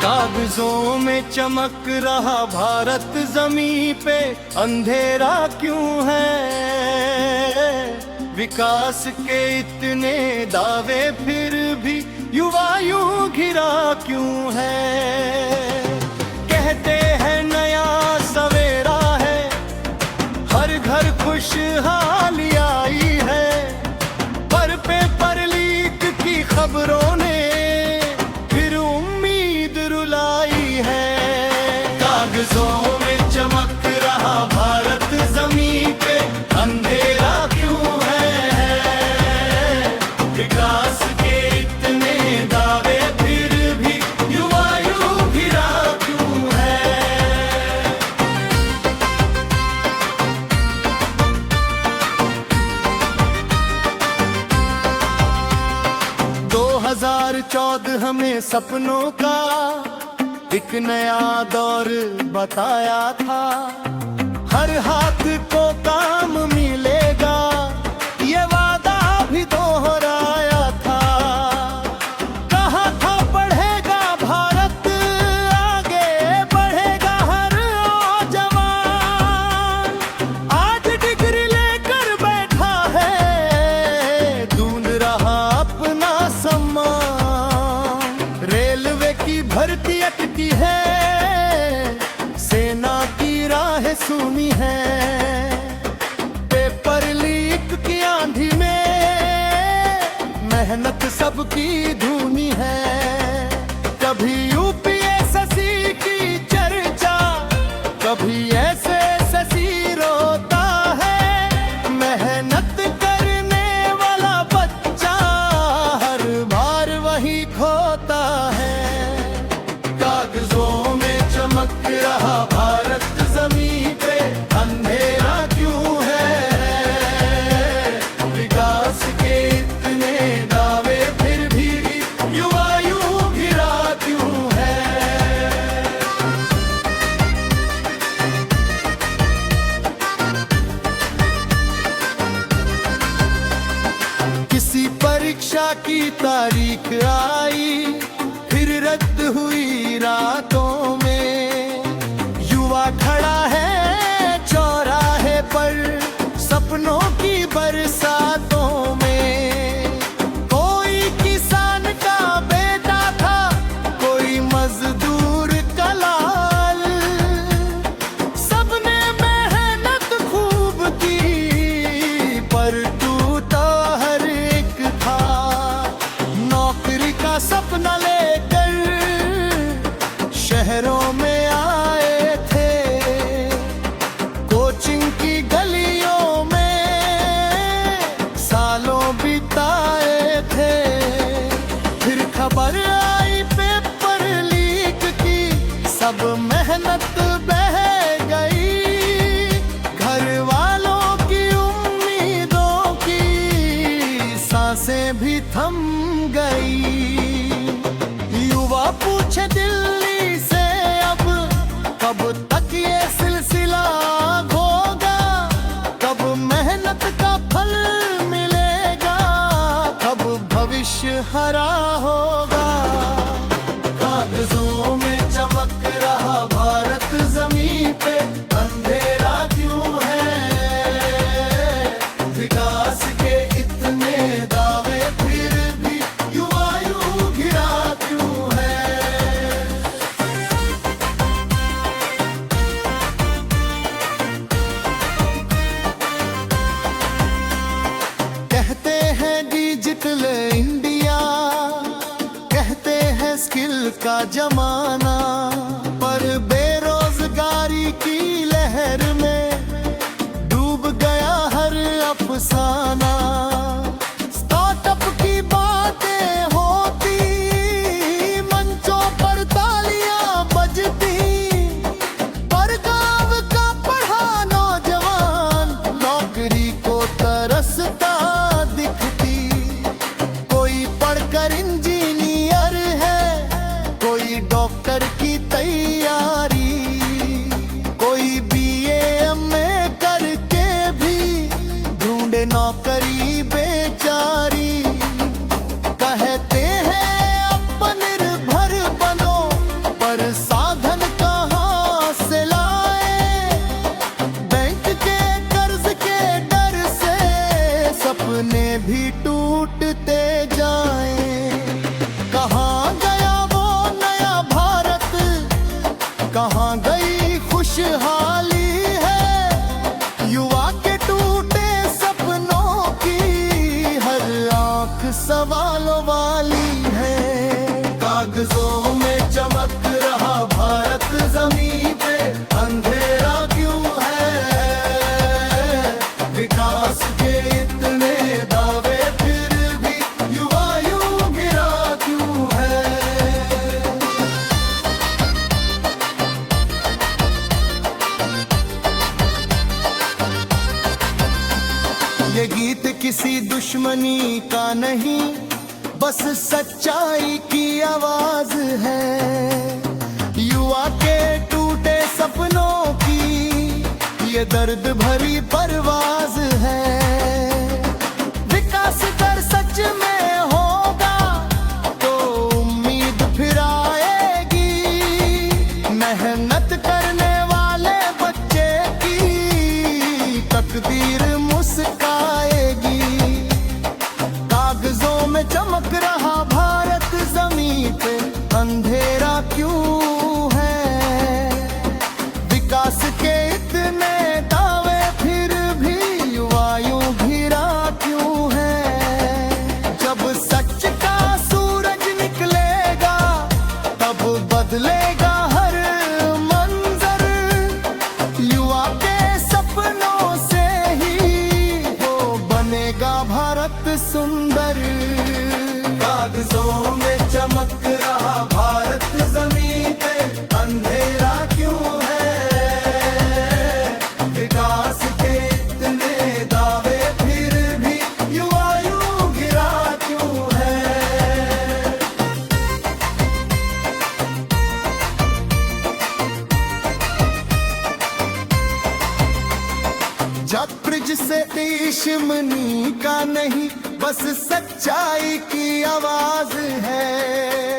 कागजों में चमक रहा भारत जमीन पे अंधेरा क्यों है? विकास के इतने दावे फिर भी युवा यूं घिरा क्यों है? कहते हैं नया सवेरा है, हर घर खुशहाली आई है, पर पेपर लीक की खबरों ने कागजों में चमक रहा भारत जमीन पे अंधेरा क्यों है? विकास के इतने दावे फिर भी युवा यूं घिरा क्यों है? 2014 हमें सपनों का एक नया दौर बताया था। हर हाथ को काम मिलेगा, ये वादा भी दोहराया था। कहा था बढ़ेगा भारत आगे, बढ़ेगा हर जवान। आज डिग्री लेकर बैठा है, ढूंढ रहा अपना सम्मान। रेलवे की भर्ती अटकी है, सेना की राह सुनी है, पेपर लीक की आंधी में मेहनत सबकी धूनी है। कभी यूपीएससी की चर्चा, कभी एसएससी रोता है। मेहनत करने वाला बच्चा हर बार वही खोता है। कागजों में चमक रहा भारत जमीन पे अंधेरा क्यों है? विकास के इतने दावे फिर भी युवा यूं घिरा क्यों है? किसी परीक्षा की तारीख आई, फिर रद्द हुई रातों में। युवा खड़ा है चौराहे पर सपनों की बरसातों में। कोई किसान का बेटा था, कोई मजदूर का लाल, सबने मेहनत खूब की पर टूटा हर एक था। नौकरी का सपना लेकर शहरों में आए थे, कोचिंग की गलियों में सालों बिताए थे। फिर खबर आई पेपर लीक की, सब मेहनत बह गई। घर वालों की उम्मीदों की सांसें भी थम गई। युवा पूछे दिल्ली से अब, कब तक ये सिलसिला होगा? कब मेहनत का फल मिलेगा? कब भविष्य हरा होगा? कागजों में चमक रहा भारत जमीन पे अंधेरा क्यों है? विकास के इतने दावे फिर भी युवा यूं घिरा क्यों है? कहते हैं डिजिटल इंडिया, कहते हैं स्किल का जमाना, पर बेरोजगारी की लहर में डूब गया हर अफसाना। स्टार्टअप की बातें होती, मंचों पर तालियां बजती, पर गांव का पढ़ा नौजवान नौकरी को तरसता दिखती। कोई पढ़कर इंजीनियर है, कोई डॉक्टर की तैयारी, कोई बीए एमए करके भी ढूंढे नौकरी बे कहाँ गई खुशहाली है, युवा के टूटे सपनों की हर आंख सवालों वाली है। कागजों में चमक रहा भारत जमीन पे अंधेरा क्यों है, विकास के इतने दावे फिर भी युवा यूं गिरा क्यों है। ये गीत किसी दुश्मनी का नहीं, बस सच्चाई की आवाज है। युवा के टूटे सपनों की ये दर्द भरी परवाज है। विकास कर सच में होगा तो उम्मीद फिर आएगी, मेहनत करने वाले बच्चे की तकदीर मुस्काएगी। कागजों में चमक रहा भारत जमीन पे अंधेरा क्यों है, विकास के इतने दावे फिर भी युवा यूं घिरा क्यों है। जब सच का सूरज निकलेगा तब बदलेगा हर मंजर, युवा के सपनों से ही वो बनेगा भारत सुंदर। कागजों में चमक रहा भारत जमीन पे अंधेरा क्यों है, विकास के इतने दावे फिर भी युवा यूं गिरा क्यों है। जग से दुश्मनी का नहीं, बस सच्चाई की आवाज है।